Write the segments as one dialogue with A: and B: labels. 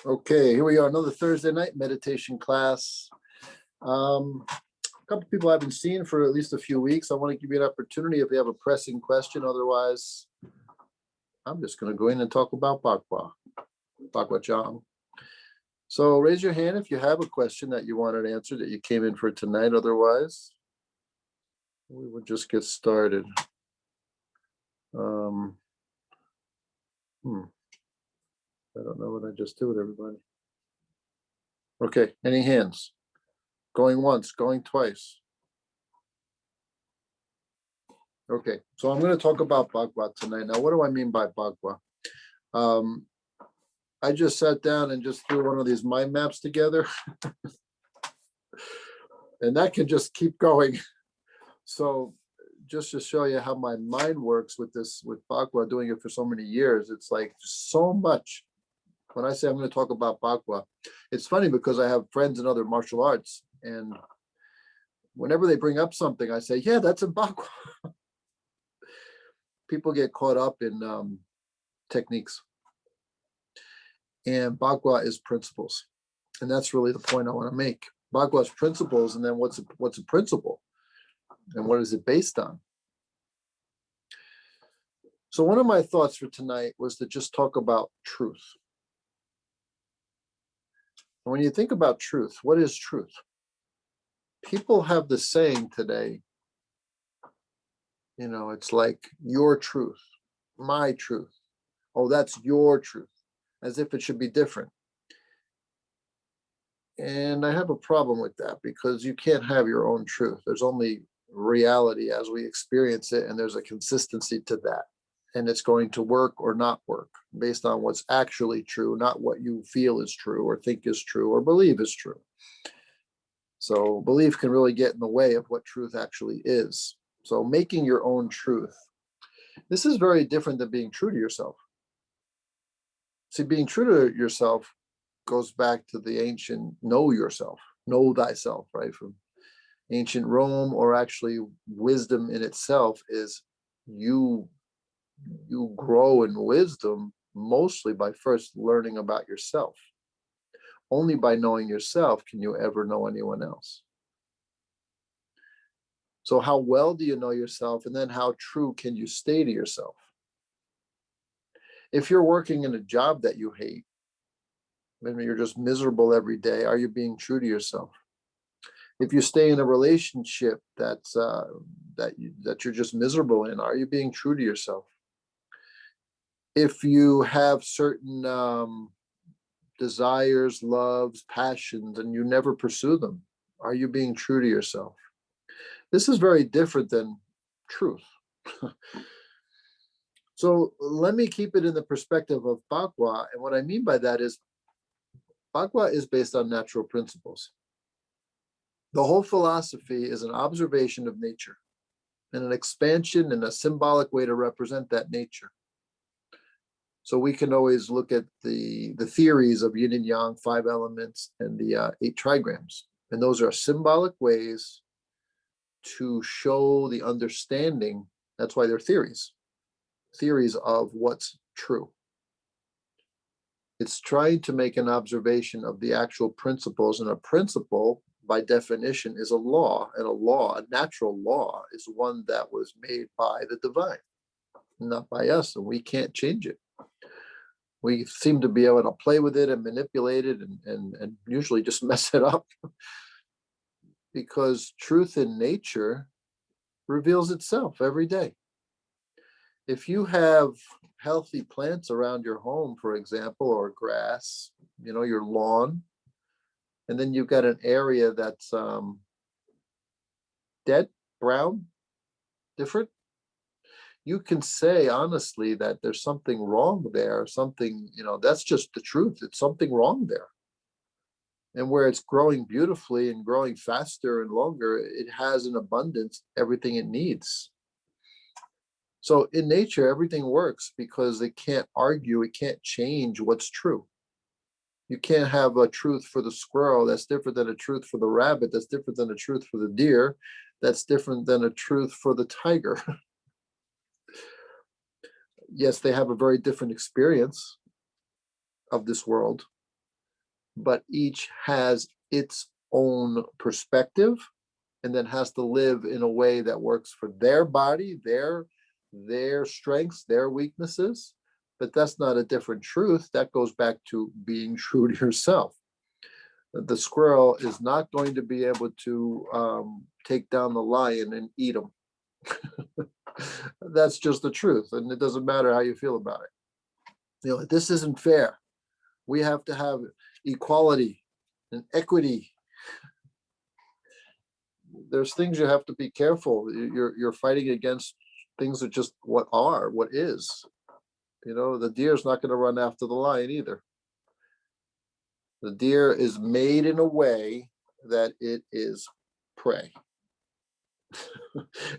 A: Okay, here we are, another Thursday night meditation class. A couple people I haven't seen for at least a few weeks. I want to give you an opportunity if you have a pressing question. Otherwise, I'm just going to go in and talk about Bagua Zhang. So raise your hand if you have a question that you wanted answered that you came in for tonight. Otherwise, we will just get started. I don't know what I just did with everybody. Okay, any hands? Going once, going twice. Okay, so I'm going to talk about Bagua tonight. Now, what do I mean by Bagua? I just sat down and just threw one of these mind maps together. And that can just keep going. So just to show you how my mind works with Bagua, doing it for so many years, it's like so much. When I say I'm going to talk about Bagua, it's funny because I have friends in other martial arts, and whenever they bring up something, I say, yeah, that's in Bagua. People get caught up in techniques. And Bagua is principles. And that's really the point I want to make. Bagua is principles, and then what's a principle? And what is it based on? So one of my thoughts for tonight was to just talk about truth. And when you think about truth, what is truth? People have the saying today, it's like your truth, my truth. Oh, that's your truth, as if it should be different. And I have a problem with that because you can't have your own truth. There's only reality as we experience it, and there's a consistency to that. And it's going to work or not work based on what's actually true, not what you feel is true or think is true or believe is true. So belief can really get in the way of what truth actually is. So making your own truth. This is very different than being true to yourself. See, being true to yourself goes back to the ancient know yourself, know thyself, right? From ancient Rome, or actually wisdom in itself is you grow in wisdom mostly by first learning about yourself. Only by knowing yourself can you ever know anyone else. So how well do you know yourself, and then how true can you stay to yourself? If you're working in a job that you hate, maybe you're just miserable every day, are you being true to yourself? If you stay in a relationship that you're just miserable in, are you being true to yourself? If you have certain desires, loves, passions, and you never pursue them, are you being true to yourself? This is very different than truth. So let me keep it in the perspective of Bagua. And what I mean by that is Bagua is based on natural principles. The whole philosophy is an observation of nature and an expansion and a symbolic way to represent that nature. So we can always look at the theories of yin and yang, 5 elements, and the 8 trigrams. And those are symbolic ways to show the understanding. That's why they're theories of what's true. It's trying to make an observation of the actual principles, and a principle, by definition, is a law, and a natural law, is one that was made by the divine, not by us, and we can't change it. We seem to be able to play with it and manipulate it and usually just mess it up because truth in nature reveals itself every day. If you have healthy plants around your home, for example, or grass, your lawn, and then you've got an area that's dead, brown, different, you can say honestly that there's something wrong there, something, that's just the truth. It's something wrong there. And where it's growing beautifully and growing faster and longer, it has in abundance everything it needs. So in nature, everything works because it can't argue, it can't change what's true. You can't have a truth for the squirrel that's different than a truth for the rabbit, that's different than a truth for the deer, that's different than a truth for the tiger. Yes, they have a very different experience of this world, but each has its own perspective and then has to live in a way that works for their body, their strengths, their weaknesses. But that's not a different truth. That goes back to being true to yourself. The squirrel is not going to be able to take down the lion and eat him. That's just the truth, and it doesn't matter how you feel about it. This isn't fair. We have to have equality and equity. There's things you have to be careful. You're fighting against things that just what is. The deer's not going to run after the lion either. The deer is made in a way that it is prey.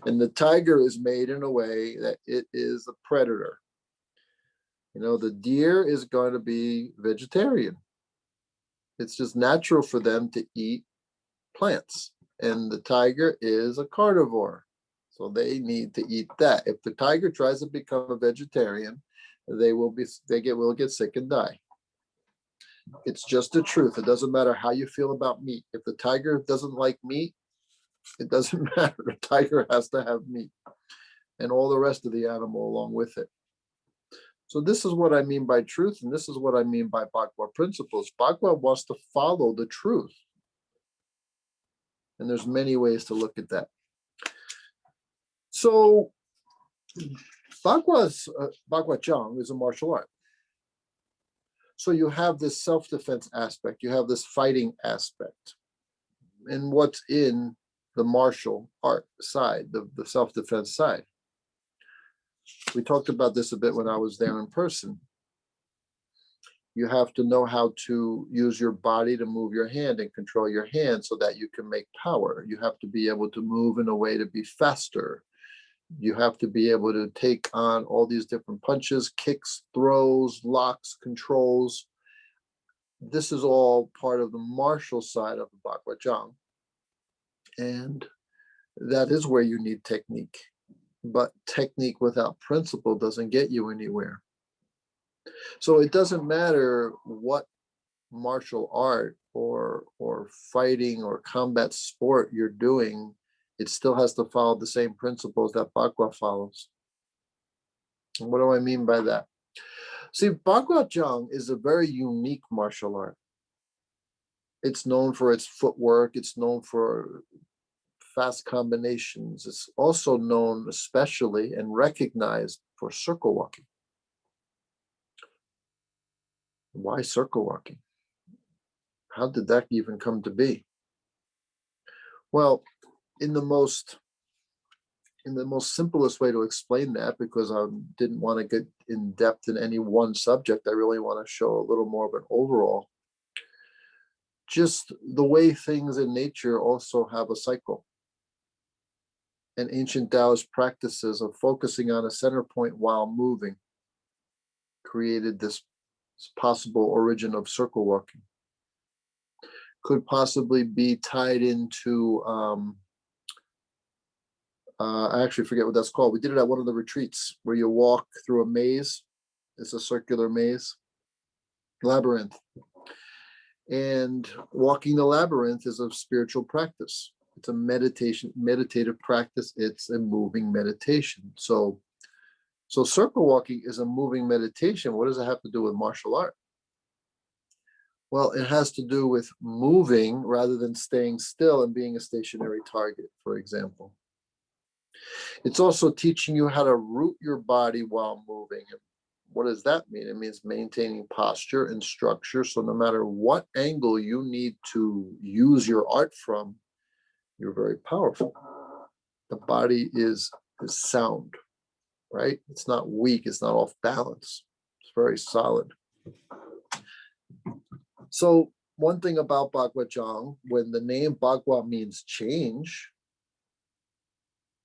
A: And the tiger is made in a way that it is a predator. The deer is going to be vegetarian. It's just natural for them to eat plants. And the tiger is a carnivore. So they need to eat that. If the tiger tries to become a vegetarian, they will get sick and die. It's just the truth. It doesn't matter how you feel about meat. If the tiger doesn't like meat, it doesn't matter. The tiger has to have meat and all the rest of the animal along with it. So this is what I mean by truth, and this is what I mean by Bagua principles. Bagua wants to follow the truth. And there's many ways to look at that. So Bagua Zhang is a martial art. So you have this self-defense aspect, you have this fighting aspect. And what's in the martial art side, the self-defense side? We talked about this a bit when I was there in person. You have to know how to use your body to move your hand and control your hand so that you can make power. You have to be able to move in a way to be faster. You have to be able to take on all these different punches, kicks, throws, locks, controls. This is all part of the martial side of the Bagua Zhang. And that is where you need technique. But technique without principle doesn't get you anywhere. So it doesn't matter what martial art or fighting or combat sport you're doing, it still has to follow the same principles that Bagua follows. And what do I mean by that? See, Bagua Zhang is a very unique martial art. It's known for its footwork. It's known for fast combinations. It's also known especially and recognized for circle walking. Why circle walking? How did that even come to be? Well, in the most simplest way to explain that, because I didn't want to get in depth in any one subject, I really want to show a little more of an overall. Just the way things in nature also have a cycle. And ancient Taoist practices of focusing on a center point while moving created this possible origin of circle walking. Could possibly be tied into, I actually forget what that's called. We did it at one of the retreats where you walk through a maze. It's a circular maze, labyrinth. And walking the labyrinth is a spiritual practice. It's a meditative practice. It's a moving meditation. So circle walking is a moving meditation. What does it have to do with martial art? Well, it has to do with moving rather than staying still and being a stationary target, for example. It's also teaching you how to root your body while moving. What does that mean? It means maintaining posture and structure. So no matter what angle you need to use your art from, you're very powerful. The body is sound, right? It's not weak. It's not off balance. It's very solid. So one thing about Bagua Zhang, when the name Bagua means change,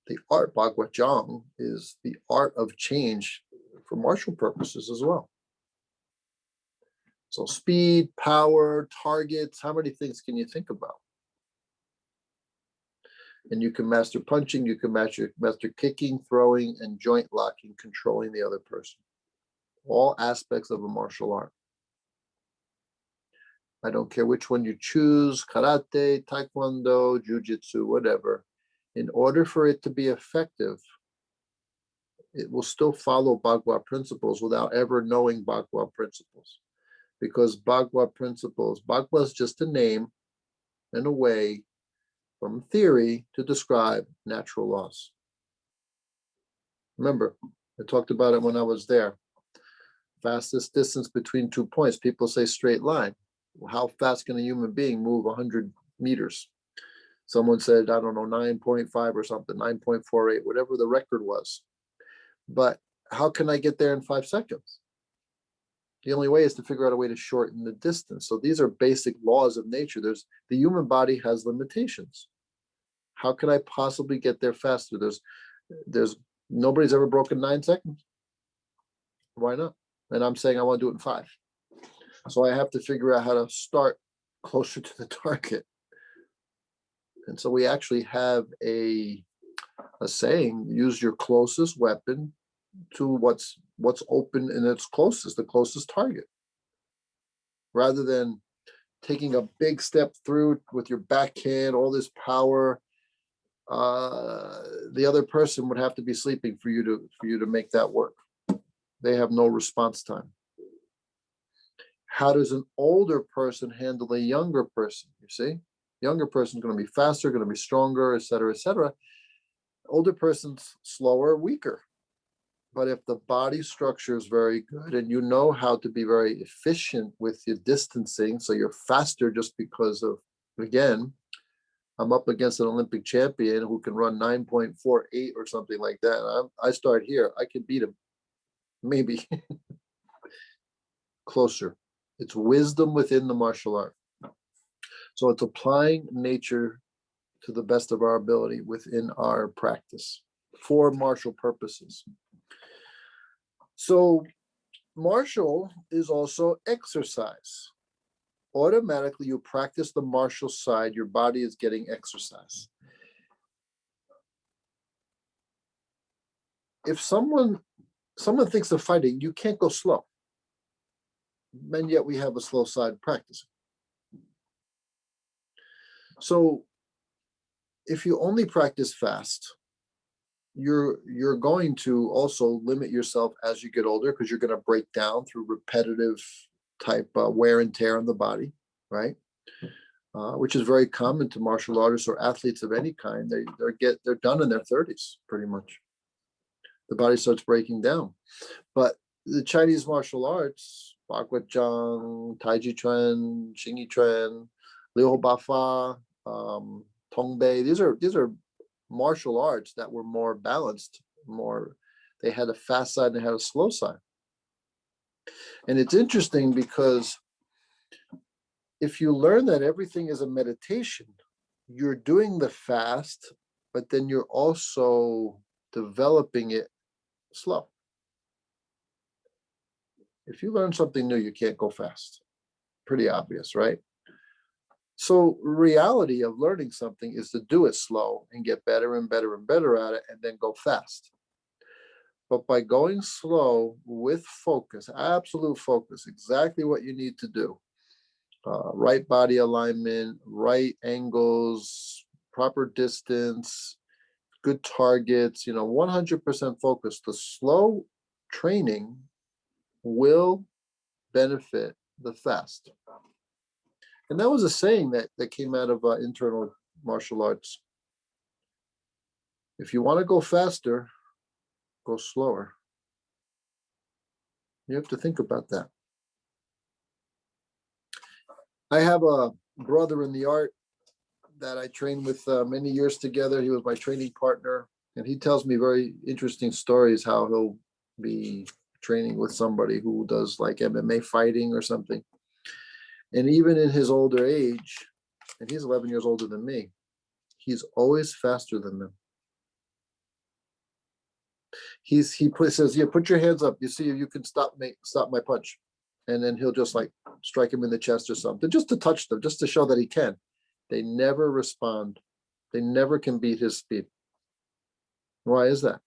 A: the art Bagua Zhang is the art of change for martial purposes as well. So speed, power, targets, how many things can you think about? And you can master punching, you can master kicking, throwing, and joint locking, controlling the other person. All aspects of a martial art. I don't care which one you choose, karate, taekwondo, jujitsu, whatever. In order for it to be effective, it will still follow Bagua principles without ever knowing Bagua principles. Because Bagua is just a name and a way from theory to describe natural laws. Remember, I talked about it when I was there. Fastest distance between 2 points. People say straight line. How fast can a human being move 100 meters? Someone said, I don't know, 9.5 or something, 9.48, whatever the record was. But how can I get there in 5 seconds? The only way is to figure out a way to shorten the distance. So these are basic laws of nature. The human body has limitations. How can I possibly get there faster? There's nobody's ever broken 9 seconds. Why not? And I'm saying I want to do it in 5. So I have to figure out how to start closer to the target. And so we actually have a saying: use your closest weapon to what's open and its closest, the closest target, rather than taking a big step through with your backhand, all this power. The other person would have to be sleeping for you to make that work. They have no response time. How does an older person handle a younger person? You see, younger person is going to be faster, going to be stronger, etc., etc. Older person's slower, weaker. But if the body structure is very good and you know how to be very efficient with your distancing, so you're faster just because of, again, I'm up against an Olympic champion who can run 9.48 or something like that. I start here. I can beat him. Maybe closer. It's wisdom within the martial art. So it's applying nature to the best of our ability within our practice for martial purposes. So martial is also exercise. Automatically, you practice the martial side, your body is getting exercise. If someone thinks of fighting, you can't go slow. And yet we have a slow side practicing. So if you only practice fast, you're going to also limit yourself as you get older, because you're going to break down through repetitive type wear and tear on the body, right? Which is very common to martial artists or athletes of any kind. They're done in their 30s, pretty much. The body starts breaking down. But the Chinese martial arts, Bagua Zhang, Taiji Chuan, Xingyi Chuan, Liu Bafa, Tongbei, these are martial arts that were more balanced, they had a fast side and they had a slow side. And it's interesting because if you learn that everything is a meditation, you're doing the fast, but then you're also developing it slow. If you learn something new, you can't go fast. Pretty obvious, right? So reality of learning something is to do it slow and get better and better and better at it, and then go fast. But by going slow with focus, absolute focus, exactly what you need to do, right body alignment, right angles, proper distance, good targets, 100% focus. The slow training will benefit the fast. And that was a saying that came out of internal martial arts. If you want to go faster, go slower. You have to think about that. I have a brother in the art that I trained with many years together. He was my training partner, and he tells me very interesting stories how he'll be training with somebody who does like MMA fighting or something. And even in his older age, and he's 11 years older than me, he's always faster than them. He says, yeah, put your hands up. You see if you can stop my punch. And then he'll just like strike him in the chest or something, just to touch them, just to show that he can. They never respond. They never can beat his speed. Why is that?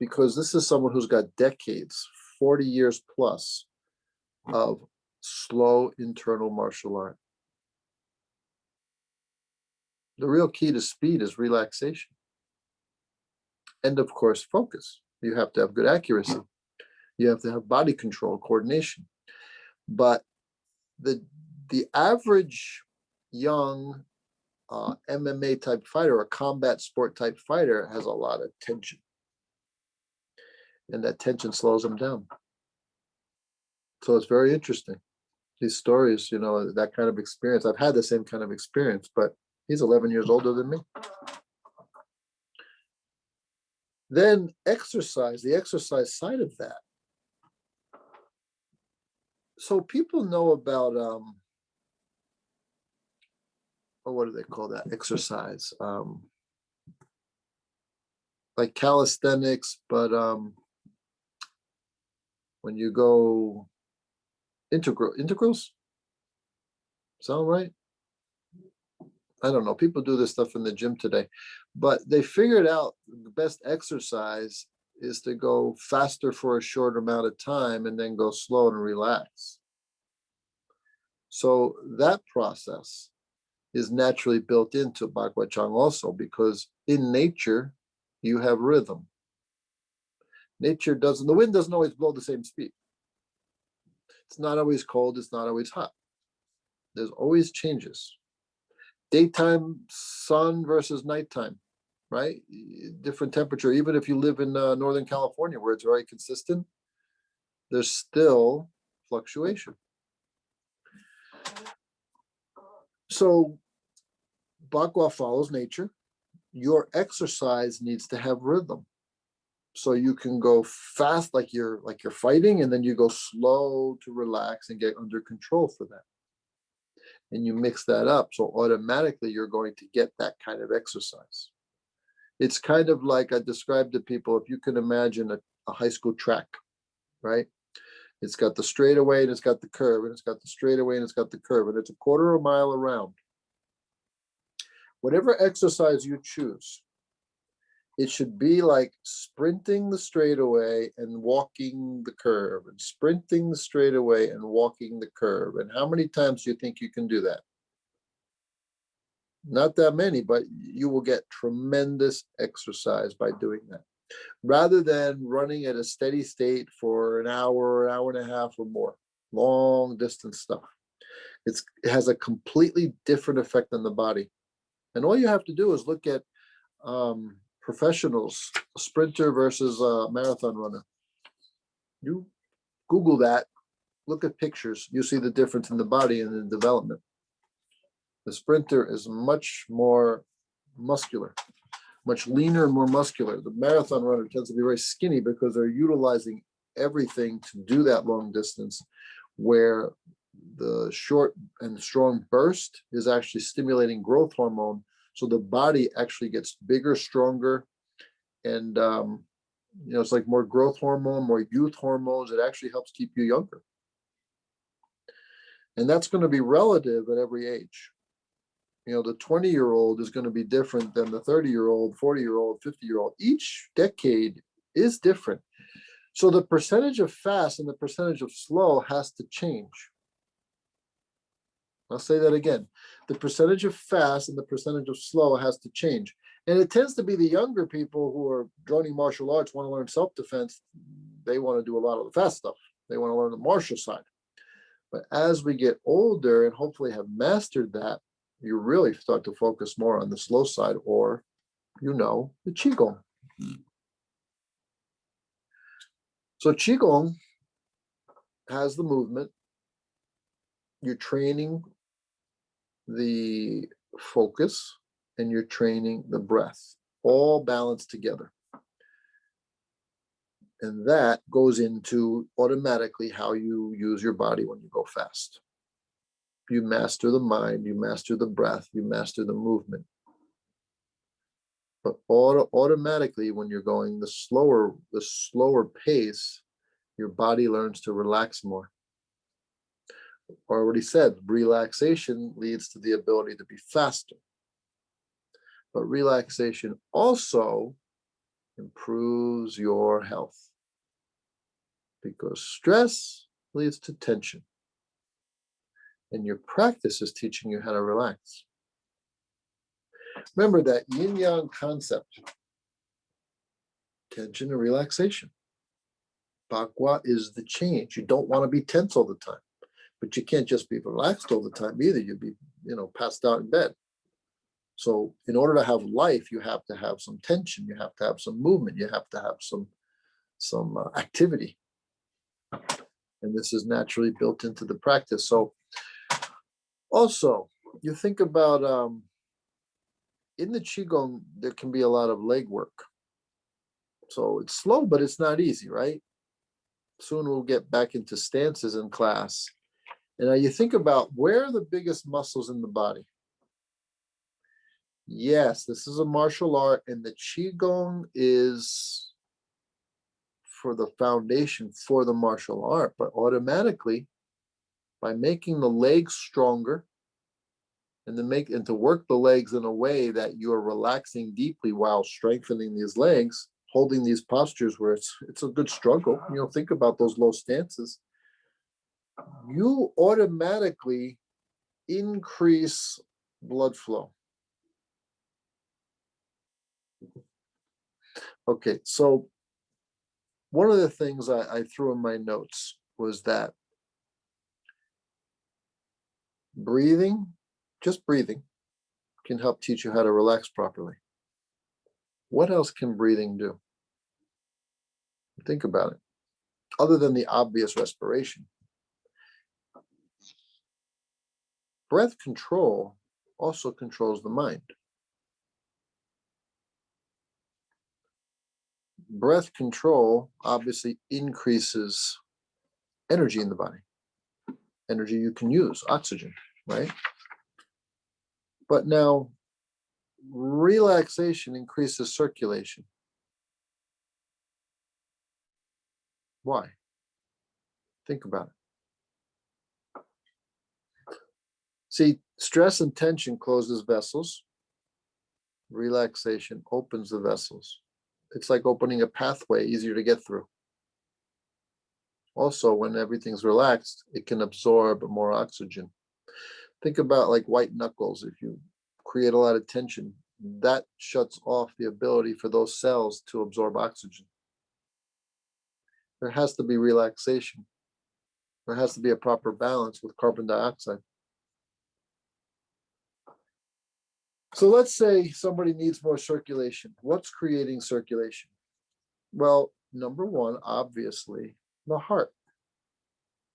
A: Because this is someone who's got decades, 40 years plus of slow internal martial art. The real key to speed is relaxation. And of course, focus. You have to have good accuracy. You have to have body control, coordination. But the average young MMA type fighter or combat sport type fighter has a lot of tension. And that tension slows them down. So it's very interesting. These stories, that kind of experience. I've had the same kind of experience, but he's 11 years older than me. Then exercise, the exercise side of that. So people know about, what do they call that? Exercise. Like calisthenics, but when you go integrals, sound right? I don't know. People do this stuff in the gym today, but they figured out the best exercise is to go faster for a short amount of time and then go slow and relax. So that process is naturally built into Bagua Zhang also, because in nature, you have rhythm. Nature doesn't, the wind doesn't always blow the same speed. It's not always cold, it's not always hot. There's always changes. Daytime sun versus nighttime, right? Different temperature. Even if you live in Northern California where it's very consistent, there's still fluctuation. So Bagua follows nature. Your exercise needs to have rhythm. So you can go fast like you're fighting, and then you go slow to relax and get under control for that. And you mix that up, so automatically you're going to get that kind of exercise. It's kind of like I described to people, if you can imagine a high school track, right? It's got the straightaway and it's got the curve, and it's got the straightaway and it's got the curve, and it's a quarter of a mile around. Whatever exercise you choose, it should be like sprinting the straightaway and walking the curve, and sprinting the straightaway and walking the curve. And how many times do you think you can do that? Not that many, but you will get tremendous exercise by doing that, rather than running at a steady state for an hour and a half or more, long distance stuff. It has a completely different effect on the body. And all you have to do is look at professionals, a sprinter versus a marathon runner. You Google that, look at pictures, you see the difference in the body and the development. The sprinter is much more muscular, much leaner and more muscular. The marathon runner tends to be very skinny because they're utilizing everything to do that long distance, where the short and strong burst is actually stimulating growth hormone. So the body actually gets bigger, stronger, and it's like more growth hormone, more youth hormones. It actually helps keep you younger. And that's going to be relative at every age. The 20-year-old is going to be different than the 30-year-old, 40-year-old, 50-year-old. Each decade is different. So the percentage of fast and the percentage of slow has to change. I'll say that again. The percentage of fast and the percentage of slow has to change. And it tends to be the younger people who are joining martial arts, want to learn self-defense. They want to do a lot of the fast stuff. They want to learn the martial side. But as we get older and hopefully have mastered that, you really start to focus more on the slow side, or, the Qigong. So Qigong has the movement. You're training the focus and you're training the breath, all balanced together. And that goes into automatically how you use your body when you go fast. You master the mind, you master the breath, you master the movement. But automatically, when you're going the slower pace, your body learns to relax more. Already said, relaxation leads to the ability to be faster. But relaxation also improves your health, because stress leads to tension. And your practice is teaching you how to relax. Remember that yin-yang concept, tension and relaxation. Bagua is the change. You don't want to be tense all the time, but you can't just be relaxed all the time either. You'd be, passed out in bed. So in order to have life, you have to have some tension. You have to have some movement. You have to have some activity. And this is naturally built into the practice. So also, you think about in the Qigong, there can be a lot of leg work. So it's slow, but it's not easy, right? Soon we'll get back into stances in class. And now you think about, where are the biggest muscles in the body? Yes, this is a martial art, and the Qigong is for the foundation for the martial art, but automatically, by making the legs stronger and to work the legs in a way that you are relaxing deeply while strengthening these legs, holding these postures where it's a good struggle. Think about those low stances. You automatically increase blood flow. Okay, so one of the things I threw in my notes was that just breathing, can help teach you how to relax properly. What else can breathing do? Think about it. Other than the obvious respiration. Breath control also controls the mind. Breath control obviously increases energy in the body. Energy you can use, oxygen, right? But now, relaxation increases circulation. Why? Think about it. See, stress and tension closes vessels. Relaxation opens the vessels. It's like opening a pathway, easier to get through. Also, when everything's relaxed, it can absorb more oxygen. Think about like white knuckles. If you create a lot of tension, that shuts off the ability for those cells to absorb oxygen. There has to be relaxation. There has to be a proper balance with carbon dioxide. So let's say somebody needs more circulation. What's creating circulation? Well, number one, obviously, the heart.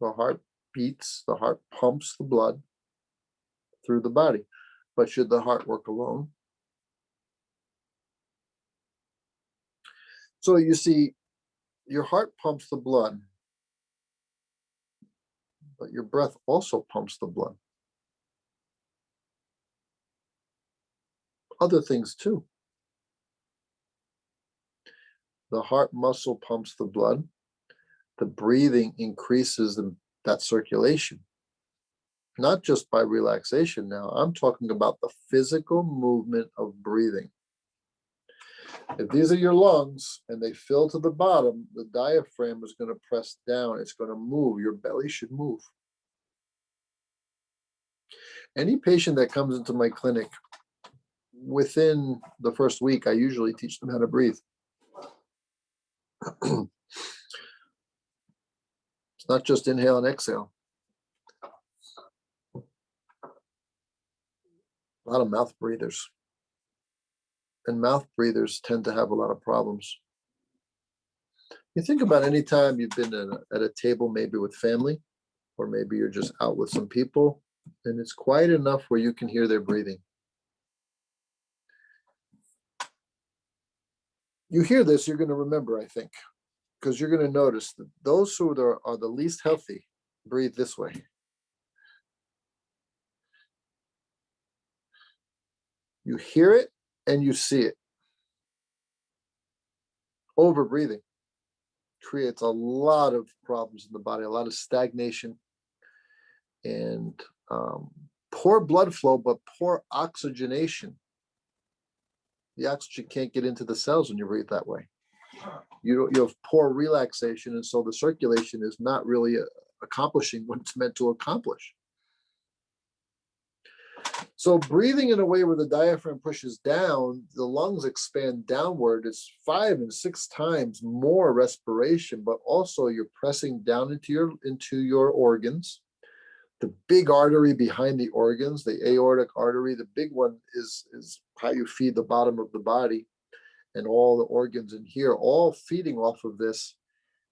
A: The heart beats, the heart pumps the blood through the body. But should the heart work alone? So you see, your heart pumps the blood, but your breath also pumps the blood. Other things too. The heart muscle pumps the blood. The breathing increases that circulation. Not just by relaxation now. I'm talking about the physical movement of breathing. If these are your lungs and they fill to the bottom, the diaphragm is going to press down. It's going to move. Your belly should move. Any patient that comes into my clinic, within the first week, I usually teach them how to breathe. It's not just inhale and exhale. A lot of mouth breathers. And mouth breathers tend to have a lot of problems. You think about any time you've been at a table, maybe with family, or maybe you're just out with some people, and it's quiet enough where you can hear their breathing. You hear this, you're going to remember, I think, because you're going to notice that those who are the least healthy breathe this way. You hear it and you see it. Over breathing creates a lot of problems in the body, a lot of stagnation and poor blood flow, but poor oxygenation. The oxygen can't get into the cells when you breathe that way. You have poor relaxation, and so the circulation is not really accomplishing what it's meant to accomplish. So breathing in a way where the diaphragm pushes down, the lungs expand downward. It's 5 and 6 times more respiration, but also you're pressing down into your organs. The big artery behind the organs, the aortic artery, the big one is how you feed the bottom of the body, and all the organs in here, all feeding off of this.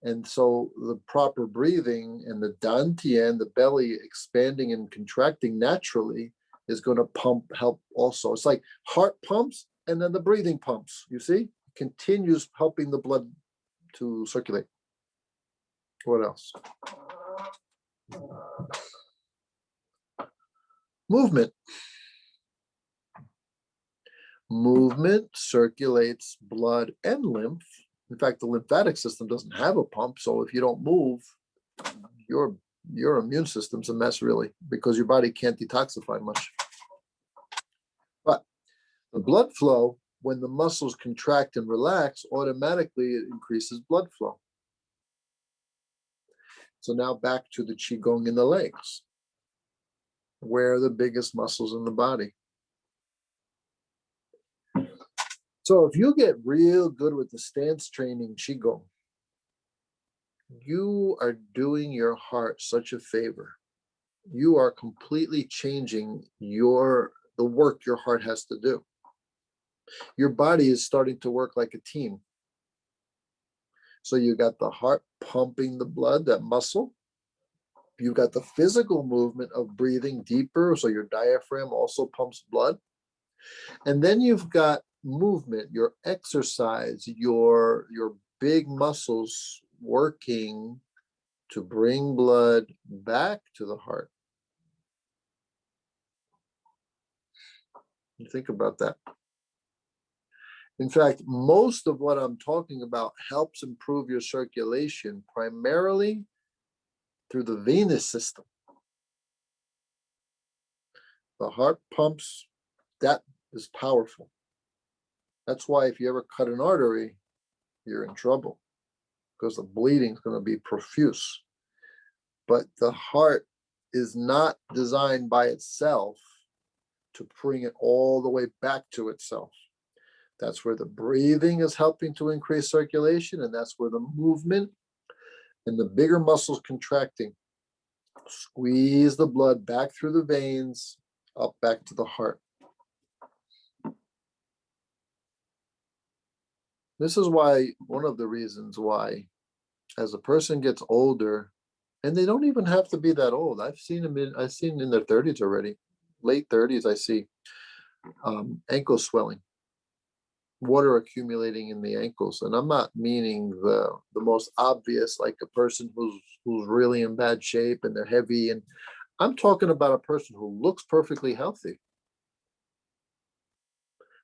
A: And so the proper breathing and the dantian, the belly expanding and contracting naturally, is going to help also. It's like heart pumps and then the breathing pumps, you see? Continues helping the blood to circulate. What else? Movement. Movement circulates blood and lymph. In fact, the lymphatic system doesn't have a pump, so if you don't move, your immune system's a mess, really, because your body can't detoxify much. But the blood flow, when the muscles contract and relax, automatically it increases blood flow. So now back to the Qigong in the legs. Where are the biggest muscles in the body? So if you get real good with the stance training Qigong, you are doing your heart such a favor. You are completely changing the work your heart has to do. Your body is starting to work like a team. So you got the heart pumping the blood, that muscle. You've got the physical movement of breathing deeper, so your diaphragm also pumps blood. And then you've got movement, your exercise, your big muscles working to bring blood back to the heart. You think about that. In fact, most of what I'm talking about helps improve your circulation primarily through the venous system. The heart pumps, that is powerful. That's why if you ever cut an artery, you're in trouble, because the bleeding is going to be profuse. But the heart is not designed by itself to bring it all the way back to itself. That's where the breathing is helping to increase circulation, and that's where the movement and the bigger muscles contracting squeeze the blood back through the veins, up back to the heart. This is why, one of the reasons why, as a person gets older, and they don't even have to be that old. I've seen in their 30s already, late 30s. I see ankle swelling, water accumulating in the ankles, and I'm not meaning the most obvious, like a person who's really in bad shape and they're heavy, and I'm talking about a person who looks perfectly healthy,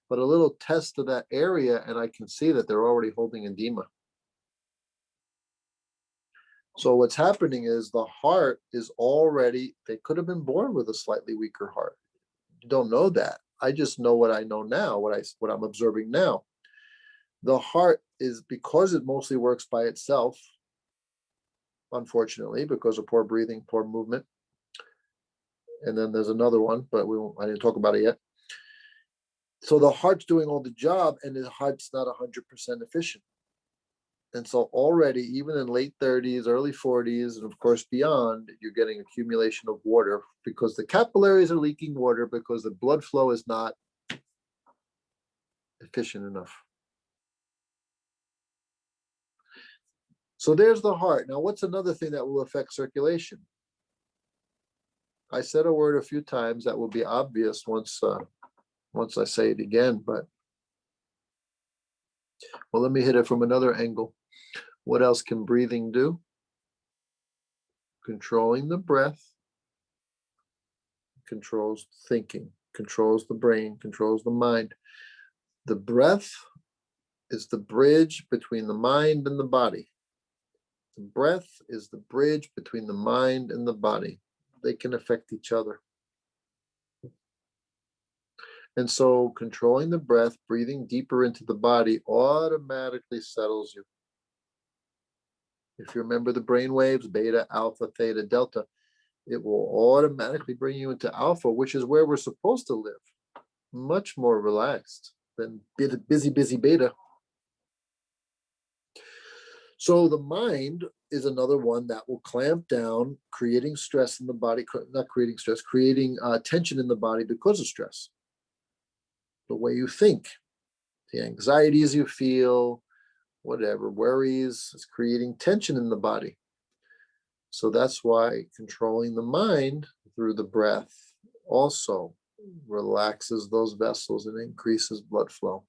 A: but a little test of that area and I can see that they're already holding edema. So what's happening is the heart is already, they could have been born with a slightly weaker heart. You don't know that. I just know what I know now, what I'm observing now. The heart is, because it mostly works by itself, unfortunately, because of poor breathing, poor movement. And then there's another one, but I didn't talk about it yet. So the heart's doing all the job, and the heart's not 100% efficient. And so already, even in late 30s, early 40s, and of course beyond, you're getting accumulation of water because the capillaries are leaking water because the blood flow is not efficient enough. So there's the heart. Now, what's another thing that will affect circulation? I said a word a few times that will be obvious once I say it again, but well, let me hit it from another angle. What else can breathing do? Controlling the breath controls thinking, controls the brain, controls the mind. The breath is the bridge between the mind and the body. The breath is the bridge between the mind and the body. They can affect each other. And so controlling the breath, breathing deeper into the body automatically settles you. If you remember the brain waves, beta, alpha, theta, delta, it will automatically bring you into alpha, which is where we're supposed to live. Much more relaxed than busy beta. So the mind is another one that will clamp down, creating stress in the body, not creating stress, creating tension in the body because of stress. The way you think, the anxieties you feel, whatever, worries, is creating tension in the body. So that's why controlling the mind through the breath also relaxes those vessels and increases blood flow.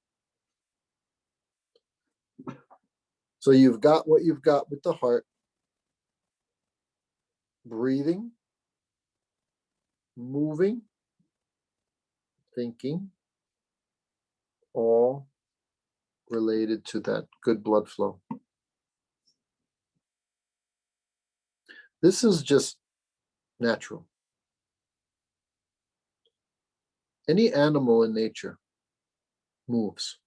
A: So you've got what you've got with the heart, breathing, moving, thinking, all related to that good blood flow. This is just natural. Any animal in nature moves.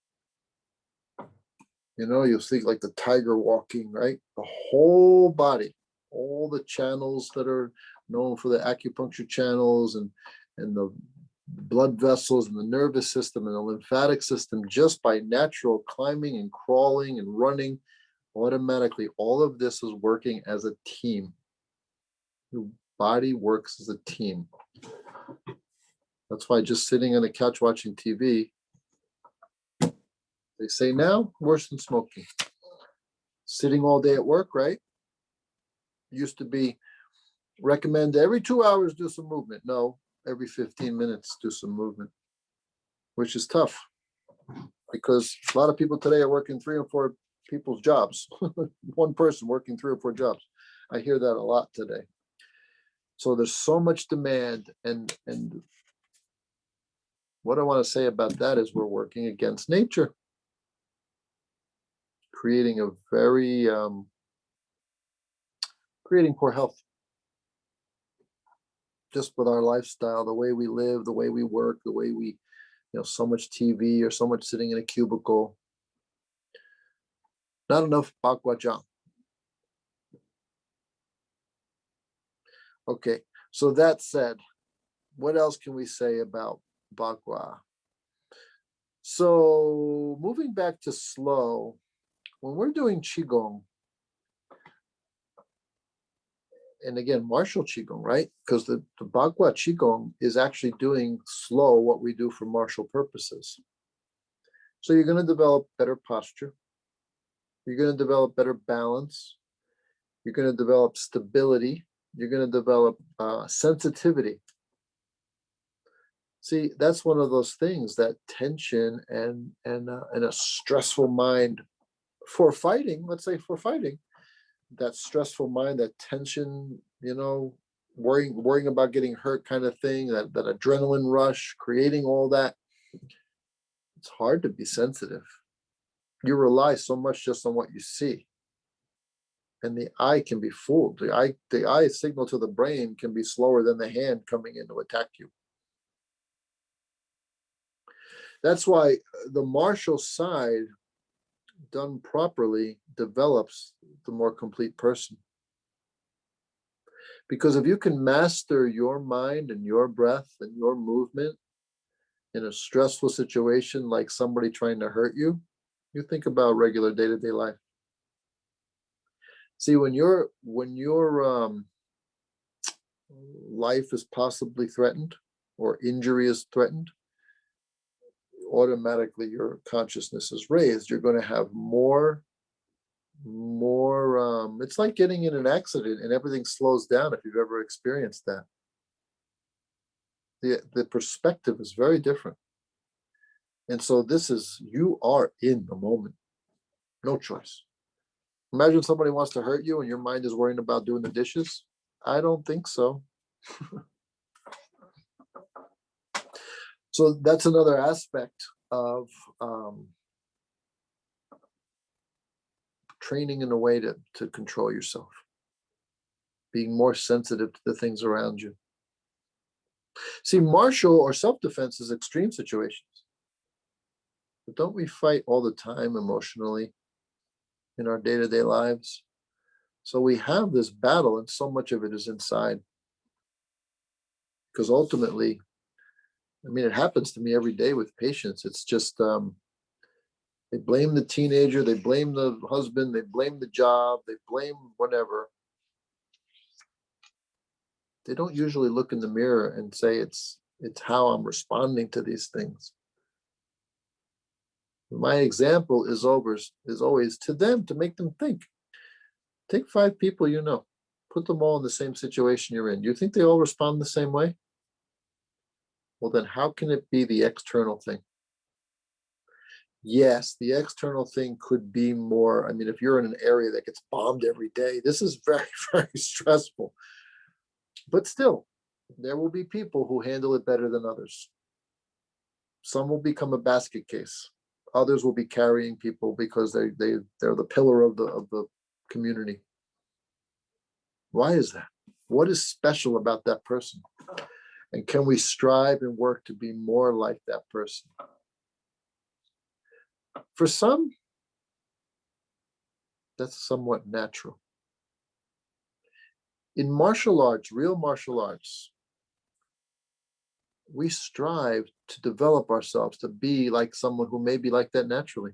A: You'll see like the tiger walking, right? The whole body, all the channels that are known for the acupuncture channels and the blood vessels and the nervous system and the lymphatic system, just by natural climbing and crawling and running, automatically all of this is working as a team. Your body works as a team. That's why just sitting on the couch watching TV, they say now, worse than smoking. Sitting all day at work, right? Used to be recommend every 2 hours do some movement. No, every 15 minutes do some movement, which is tough because a lot of people today are working 3 or 4 people's jobs. One person working 3 or 4 jobs. I hear that a lot today. So there's so much demand, and what I want to say about that is we're working against nature, creating a very creating poor health just with our lifestyle, the way we live, the way we work, the way we, so much TV or so much sitting in a cubicle. Not enough Bagua Zhang. Okay, so that said, what else can we say about Bagua? So moving back to slow, when we're doing Qigong, and again, martial Qigong, right? Because the Bagua Qigong is actually doing slow what we do for martial purposes. So you're going to develop better posture. You're going to develop better balance. You're going to develop stability. You're going to develop sensitivity. See, that's one of those things, that tension and a stressful mind for fighting, let's say for fighting, that stressful mind, that tension, worrying about getting hurt kind of thing, that adrenaline rush, creating all that. It's hard to be sensitive. You rely so much just on what you see. And the eye can be fooled. The eye signal to the brain can be slower than the hand coming in to attack you. That's why the martial side, done properly, develops the more complete person. Because if you can master your mind and your breath and your movement in a stressful situation, like somebody trying to hurt you, you think about regular day-to-day life. See, when your life is possibly threatened or injury is threatened, automatically your consciousness is raised. You're going to have more it's like getting in an accident and everything slows down. If you've ever experienced that, the perspective is very different. And so this is, you are in the moment, no choice. Imagine somebody wants to hurt you and your mind is worrying about doing the dishes. I don't think so. So that's another aspect of training in a way to control yourself, being more sensitive to the things around you. See, martial or self-defense is extreme situations. But don't we fight all the time emotionally in our day-to-day lives? So we have this battle, and so much of it is inside. Because ultimately, I mean, it happens to me every day with patients. It's just they blame the teenager, they blame the husband, they blame the job, they blame whatever. They don't usually look in the mirror and say it's how I'm responding to these things. My example is always to them, to make them think. Take 5 people you know, put them all in the same situation you're in. You think they all respond the same way? Well, then how can it be the external thing? Yes, the external thing could be more. I mean, if you're in an area that gets bombed every day, this is very, very stressful. But still, there will be people who handle it better than others. Some will become a basket case. Others will be carrying people because they're the pillar of the community. Why is that? What is special about that person? And can we strive and work to be more like that person? For some, that's somewhat natural. In martial arts, real martial arts, we strive to develop ourselves to be like someone who may be like that naturally.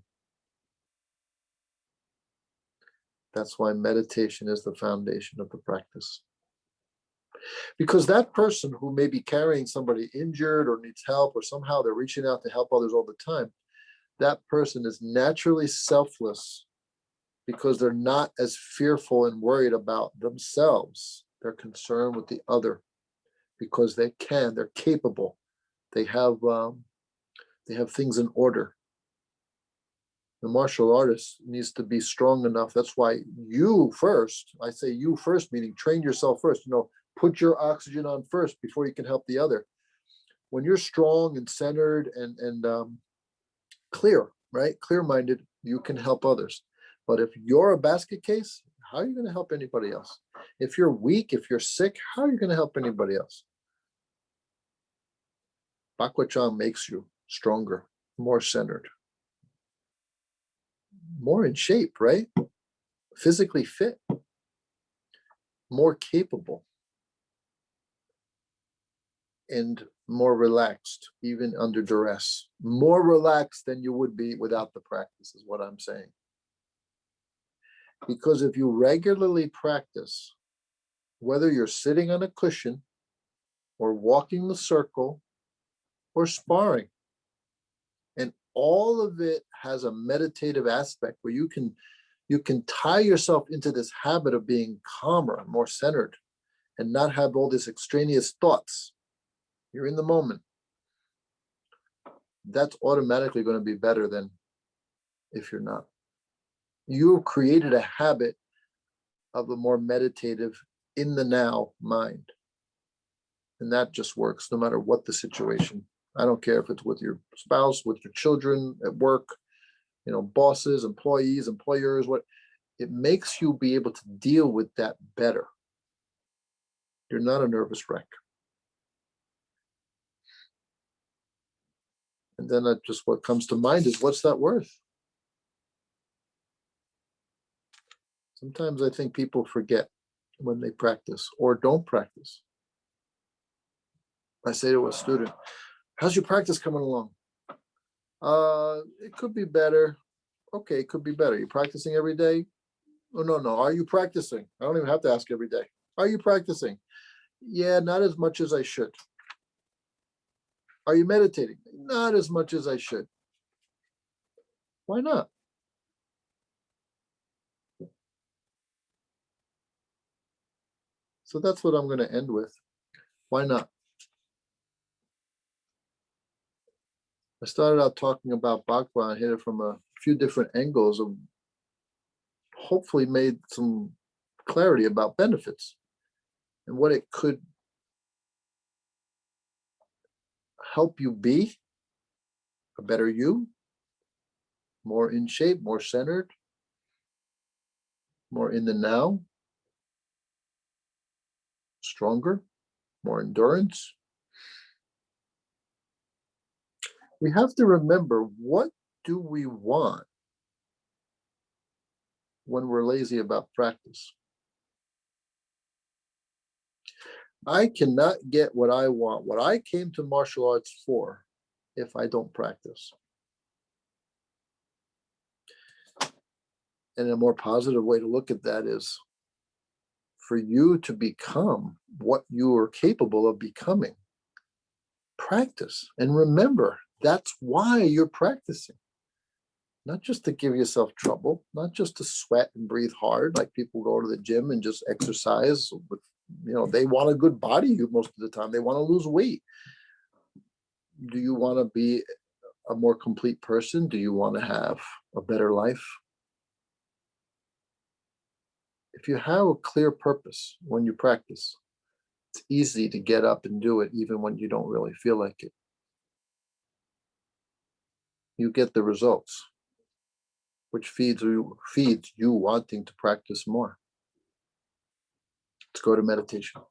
A: That's why meditation is the foundation of the practice. Because that person who may be carrying somebody injured or needs help, or somehow they're reaching out to help others all the time, that person is naturally selfless because they're not as fearful and worried about themselves. They're concerned with the other because they're capable. They have things in order. The martial artist needs to be strong enough. That's why you first, I say you first, meaning train yourself first, put your oxygen on first before you can help the other. When you're strong and centered and clear, right? Clear-minded, you can help others. But if you're a basket case, how are you going to help anybody else? If you're weak, if you're sick, how are you going to help anybody else? Bagua Zhang makes you stronger, more centered, more in shape, right? Physically fit, more capable, and more relaxed, even under duress. More relaxed than you would be without the practice, is what I'm saying. Because if you regularly practice, whether you're sitting on a cushion or walking the circle or sparring, and all of it has a meditative aspect where you can tie yourself into this habit of being calmer, more centered, and not have all these extraneous thoughts. You're in the moment. That's automatically going to be better than if you're not. You've created a habit of a more meditative, in the now mind. And that just works no matter what the situation. I don't care if it's with your spouse, with your children, at work, bosses, employees, employers, it makes you be able to deal with that better. You're not a nervous wreck. And then just what comes to mind is, what's that worth? Sometimes I think people forget when they practice or don't practice. I say to a student, how's your practice coming along? It could be better. Okay, it could be better. You're practicing every day? Oh, no. Are you practicing? I don't even have to ask every day. Are you practicing? Yeah, not as much as I should. Are you meditating? Not as much as I should. Why not? So that's what I'm going to end with. Why not? I started out talking about Bagua and hit it from a few different angles, of hopefully made some clarity about benefits and what it could help you be a better you, more in shape, more centered, more in the now, stronger, more endurance. We have to remember, what do we want when we're lazy about practice? I cannot get what I want, what I came to martial arts for, if I don't practice. And a more positive way to look at that is for you to become what you are capable of becoming. Practice. And remember, that's why you're practicing. Not just to give yourself trouble, not just to sweat and breathe hard, like people go to the gym and just exercise with, they want a good body most of the time. They want to lose weight. Do you want to be a more complete person? Do you want to have a better life? If you have a clear purpose when you practice, it's easy to get up and do it even when you don't really feel like it. You get the results, which feeds you wanting to practice more. Let's go to meditation.